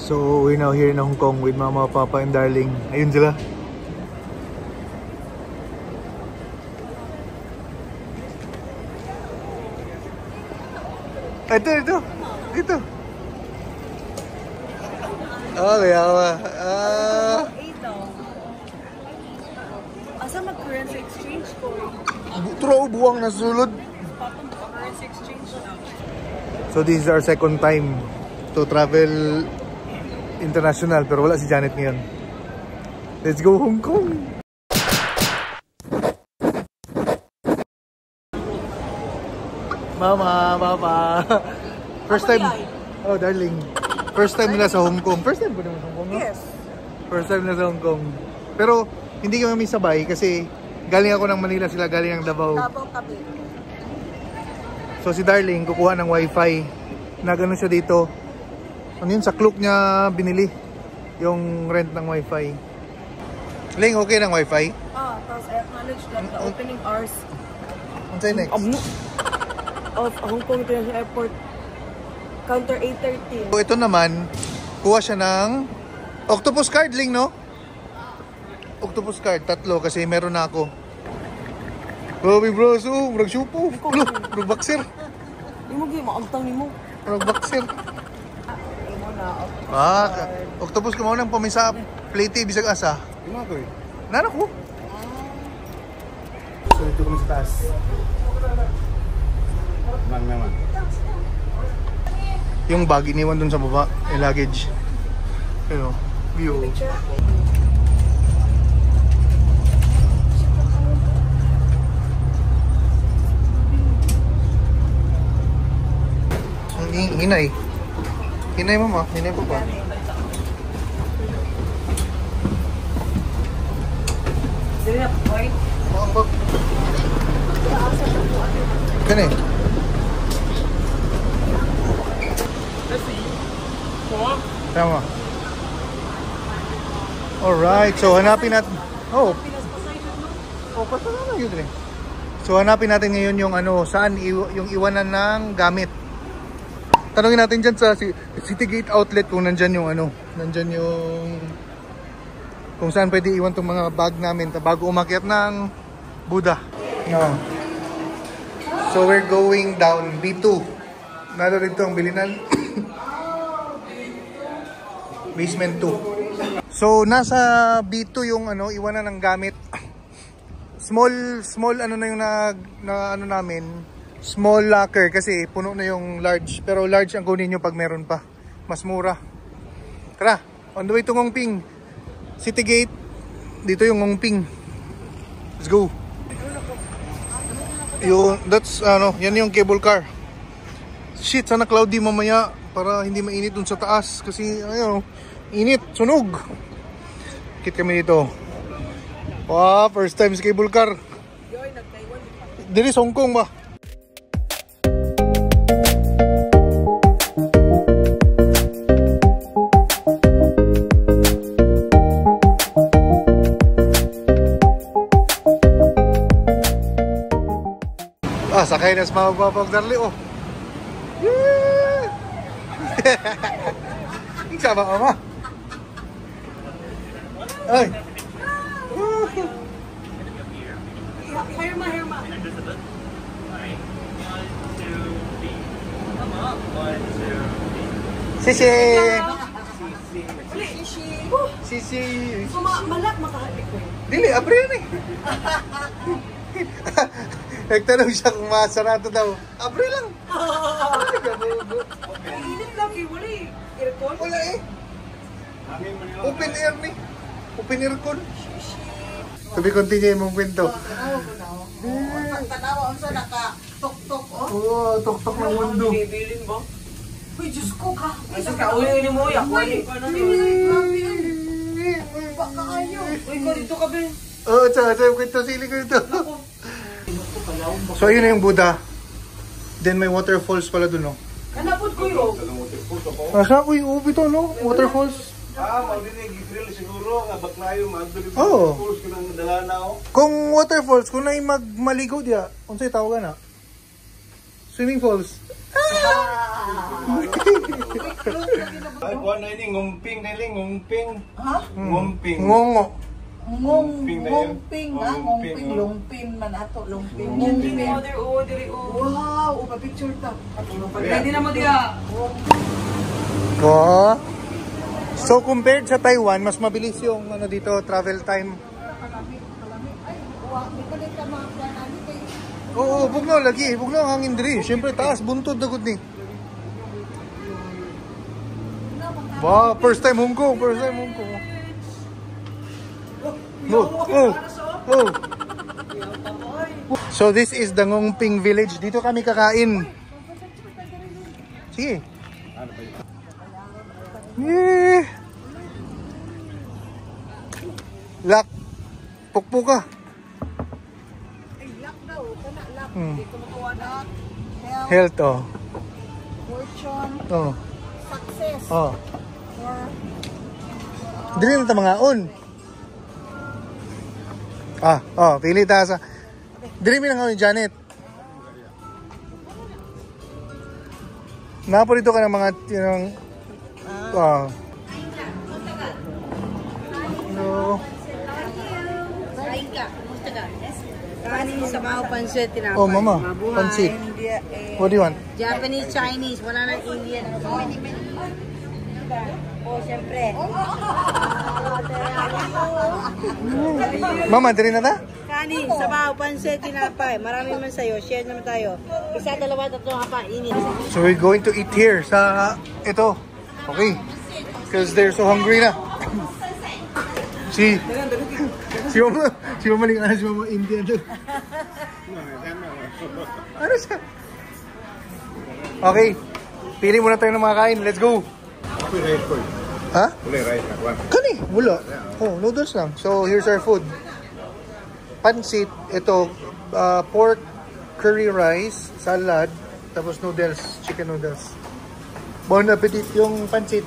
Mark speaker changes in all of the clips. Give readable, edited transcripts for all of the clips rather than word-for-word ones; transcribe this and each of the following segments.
Speaker 1: So we're now here in Hong Kong with Mama, Papa, and Darling. Ayun sila. Ito. Oh, kaya ba?
Speaker 2: Asa mag-currency exchange ko?
Speaker 1: Turo, buwang nasulod.
Speaker 2: Currency exchange na.
Speaker 1: So this is our second time to travel international, pero wala si Janet ngayon. Let's go Hong Kong! Mama, Papa. First time. Oh, Darling. First time nila sa Hong Kong. First time ba naman sa Hong Kong? No?
Speaker 2: Yes.
Speaker 1: First time nila sa Hong Kong. Pero hindi kami sabay kasi galing ako ng Manila, sila galing ng Davao.
Speaker 2: Davao kami.
Speaker 1: So si Darling kukuha ng wifi. Nagano siya dito. Ano yun? Sa Klook niya binili yung rent ng wifi. Ling, okay ng wifi?
Speaker 2: Tapos I acknowledge that the opening hours
Speaker 1: Ano tayo next?
Speaker 2: of Hong Kong International Airport counter 8:30.
Speaker 1: So ito naman, kuha siya ng octopus card, Ling, no? Octopus card, 3 kasi meron na ako. Grabe bro, so, murag syupo. Murag boxer.
Speaker 2: Di mo gaya, maamtang ni mo.
Speaker 1: Murag boxer.
Speaker 2: Imo na,
Speaker 1: Octopus ka mo nang pamisa plate, bisag asa.
Speaker 3: Ano ko eh?
Speaker 1: Nana ko.
Speaker 3: So ito kami sa taas. Lang naman.
Speaker 1: Yung bag iniwan dun sa baba, yung luggage. Pero, view. Hinay. Hinay mama, hinay pa pa.
Speaker 2: Sila, boy.
Speaker 1: Ang bag. Gani. Tama. Alright, so hanapin natin. Oh, pasa na yun rin. So hanapin natin ngayon yung ano, saan yung iwanan ng gamit. Tanungin natin dyan sa City Gate Outlet kung nandyan yung ano, nandyan yung kung saan pwede iwan tong mga bag namin bago umakyat ng Buddha. No. So we're going down B2. Nalo rito ang bilinan. Basement 2. So nasa B2 yung ano, iwanan ng gamit. Small ano na yung na ano namin. Small locker kasi puno na yung large. Pero large ang kunin nyo pag meron pa. Mas mura. Tara, on the way to Ngongping. City Gate. Dito yung Ngongping. Let's go. That's ano, yan yung cable car. Shit, sana cloudy mamaya para hindi mainit dun sa taas kasi ayun, init, sunog. Kit kami dito. Wow, first time sa cable car. Dili sa Hong Kong ba? Sakay na sa mga babag darli, oh. Yeah! Sama mama. Ay.
Speaker 2: Herma.
Speaker 1: Sisi.
Speaker 2: Sisi. Malak makahalik ko.
Speaker 1: Dili, abre yan eh. Nagtanong siya kung masarado daw. Abre lang.
Speaker 2: Init lang kayo, wala eh. Aircon?
Speaker 1: Wala eh. Open air ni. Open aircon. Sabi continue mong kwento.
Speaker 2: Tanawa, ang sana ka. Tok-tok, oh.
Speaker 1: Oo, tok-tok ng mundo.
Speaker 2: Bibilin mo? Uy, Diyos ko ka. Ay, ka, uli mo, yakwali ka na. Baka kayo. Uy, ko dito ka, Ben.
Speaker 1: Oo, tsaka yung kwento, sili ko ito. So ayun na yung Buddha. Then may waterfalls pala dun, no?
Speaker 2: Kanapod ko yun.
Speaker 1: Asa ko yung ito, no? Waterfalls.
Speaker 3: Maudinig, i-grill siguro, nga baklayo, maagdo dito.
Speaker 1: Oo.
Speaker 3: Falls ko nang dala na ako.
Speaker 1: Kung waterfalls, kung na'y magmaligaw diya, unsay tawag na? Swimming falls.
Speaker 3: Ay, kuha na ini, ngumping na ini, ngumping.
Speaker 2: Ha?
Speaker 3: Ngumping.
Speaker 1: Ngongo.
Speaker 2: Ngumping, lumpin man ato, lumping.
Speaker 3: Ngumping.
Speaker 2: Wow, upa-picture ta.
Speaker 3: Pwede
Speaker 2: na mo diya.
Speaker 1: Oh. So compared sa Taiwan, mas mabilis yung ano dito, travel time. Oo, bugnaw lagi, bugnaw ang hangin diri. Syempre taas buntod dagod ni. Wow, first time Hong Kong, first time Hong Kong. Oh. So this is the Ngongping village. Dito kami kakain. Sige. Lak. Pukpuka. Health, oh.
Speaker 2: Fortune,
Speaker 1: Oh.
Speaker 2: success,
Speaker 1: Oh.
Speaker 2: or
Speaker 1: Dili na ta mga on. Pili ta sa. Dili mi nga ni Janet. Napo dito ka ng mga yung no.
Speaker 4: Kanin sa mga pansit tinapay.
Speaker 1: Oh, mama. Pansit. What do you want?
Speaker 4: Japanese, Chinese, wala nang Indian. Oh, syempre.
Speaker 1: Mama, dili na ta?
Speaker 4: Kanin, sabaw, pansit, tinapay. Marami man sa'yo. Share naman tayo. Isa, dalawa, tatlo, hapa, init.
Speaker 1: So we're going to eat here sa ito. Okay. Because they're so hungry na. Si Mama Ling, si Mama India doon. Ano siya? Okay. Pili muna tayo ng mga kain. Let's go.
Speaker 3: Ako yung rice ko.
Speaker 1: Ha?
Speaker 3: Wala yung rice na kuha.
Speaker 1: Kani? Wala. Oh, noodles lang. So here's our food. Pansit. Ito, pork, curry rice, salad, tapos noodles, chicken noodles. Bon appetit yung pansit.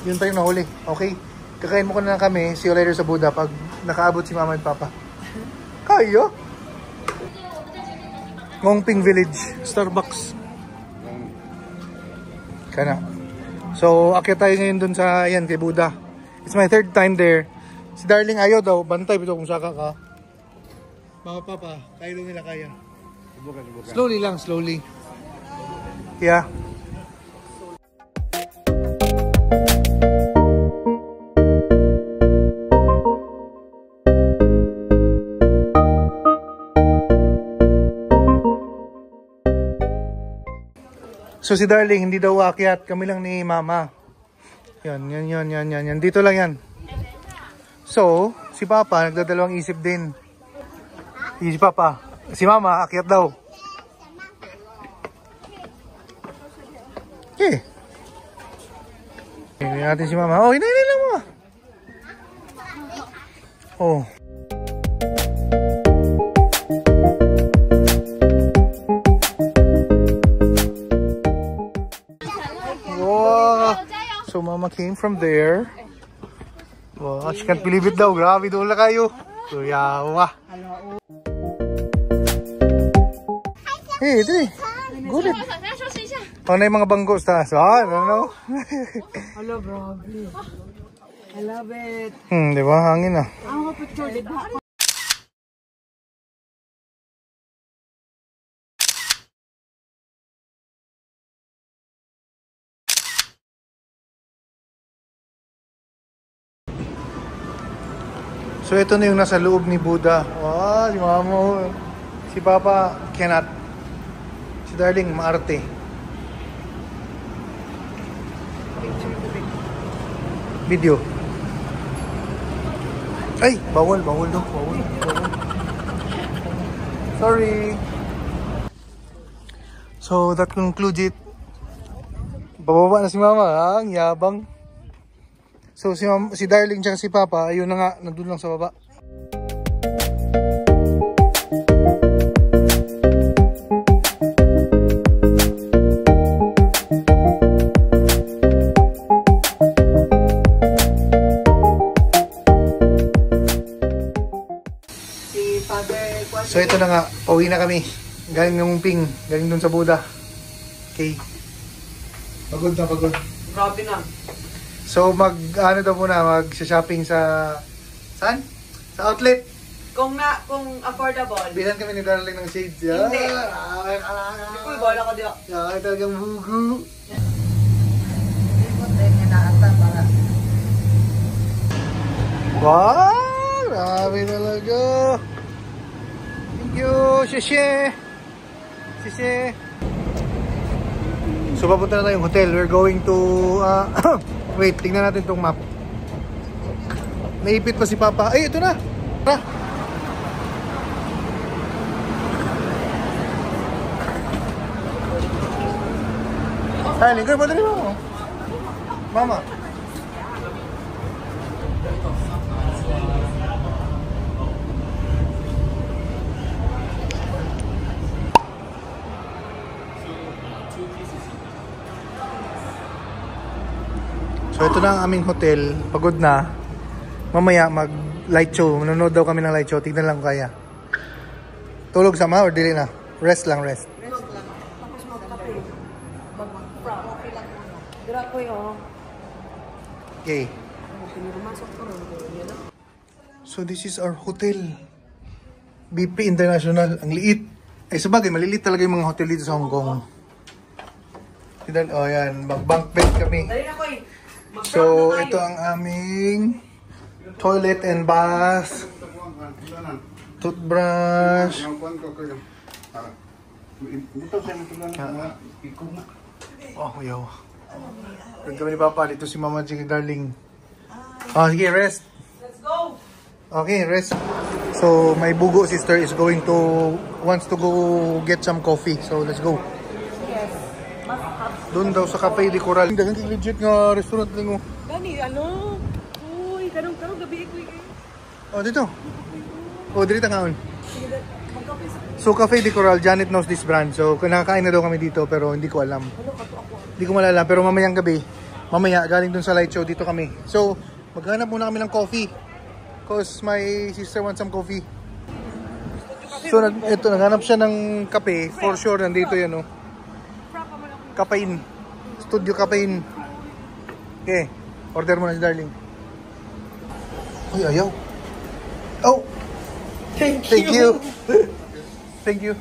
Speaker 1: Yun pa yung nahuli. Okay? Kakain mo ko na lang kami. See you later sa Buddha pag nakaabot si Mama at Papa. Kayo? Ngongping Village. Starbucks. Kana. So, akyat tayo ngayon dun sa, yan, kay Buddha. It's my third time there. Si Darling ayaw daw. Bantay ito kung saka ka. Mama, Papa, kaya daw nila kaya.
Speaker 3: Subukan.
Speaker 1: Slowly lang, slowly. Yeah. So si Darling, hindi daw aakyat. Kami lang ni Mama. Yan. Dito lang yan. So, si Papa, nagdadalawang isip din. Si Papa, si Mama, aakyat daw. Okay. Tingnan natin si Mama. Oh, hinay lang mo. Oh. So Mama came from there. Wow, she can't believe it daw. Grabe doon na kayo. So yawa. Hey, ito eh. Gulit. Oh, na yung mga bangko sa taas. Ano?
Speaker 2: hello, bro. I love it.
Speaker 1: Di ba? Hangin ah.
Speaker 2: Ang picture, di ba?
Speaker 1: So ito na yung nasa loob ni Buddha. Wow, si Mama. Si Papa cannot. Si Darling maarte. Video. Ay, bawal daw. Bawal. Sorry. So that concludes it. Bababa na si Mama, ang yabang. So si Darling tsaka si Papa, ayun na nga, nandun lang sa baba. So ito na nga, pauwi na kami. Galing ng Ping, galing dun sa Buda. Okay. Pagod na pagod.
Speaker 2: Grabe na.
Speaker 1: So ano daw muna, mag-shopping sa... Saan? Sa outlet.
Speaker 2: Kung affordable.
Speaker 1: Bilan kami ni Darling ng shades.
Speaker 2: Hindi. Uy, bola ko diyo.
Speaker 1: Ay, talagang bugo. Wow! Grabe talaga. Thank you. Sheshe. Sheshe. So, papunta na tayong hotel. We're going to... wait, tingnan natin tong map. Naipit pa si Papa. Ay, ito na. Tara. Ay, lingkod mo. Dali mo. Mama. So ito na ang aming hotel. Pagod na. Mamaya mag light show. Manonood daw kami ng light show. Tignan lang kaya. Tulog sama or dili na? Rest lang, rest.
Speaker 4: Rest lang. Tapos magkape. Mag-coffee lang muna. Dira ko yun.
Speaker 1: Okay. So this is our hotel. BP International. Ang liit. Ay sabagay, maliliit talaga yung mga hotel dito sa Hong Kong. Oh yan, mag-bunk bed kami.
Speaker 2: Dali na ko eh.
Speaker 1: So ito ang aming toilet and bath. Toothbrush. Oh, yo. Doon kami ni Papa. Dito si Mama Jing Darling. Oh, sige, rest.
Speaker 2: Let's go!
Speaker 1: Okay, rest. So, my bugo sister is wants to go get some coffee. So, let's go.
Speaker 4: Yes.
Speaker 1: Doon daw sa Cafe de Coral. Dagang legit nga restaurant lang mo.
Speaker 4: Gani, ano? Uy, kanong gabi ko
Speaker 1: Oh, dito. Oh, dito ngaon. So, Cafe de Coral, Janet knows this brand. So, nakakain na daw kami dito pero hindi ko alam. Hindi ko malala. Pero mamayang gabi, galing dun sa light show, dito kami. So, maghanap muna kami ng coffee. Cause my sister wants some coffee. So, naghanap siya ng kape. For sure, nandito yan, oh. Caffeine. Studio Caffeine. Okay. Order mo na si Darling. Uy, ayaw. Oh! Thank you. Thank you.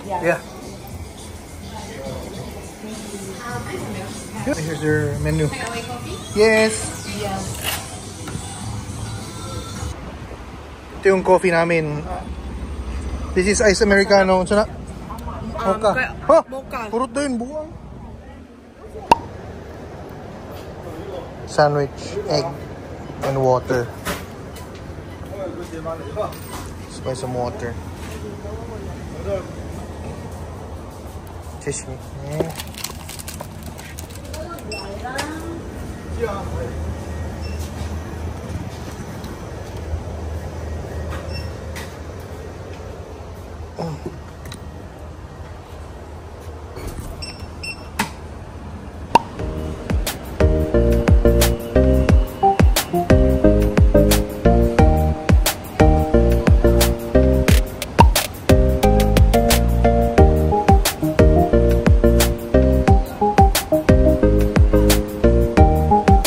Speaker 1: Yeah. Here's your menu. Yes. Ito yung coffee namin. This is ice americano. Ano na? Mocha. Oh,
Speaker 2: Mocha.
Speaker 1: Purot din, buwang. Sandwich, egg, and water. Let's buy some water. Fish me. Oh.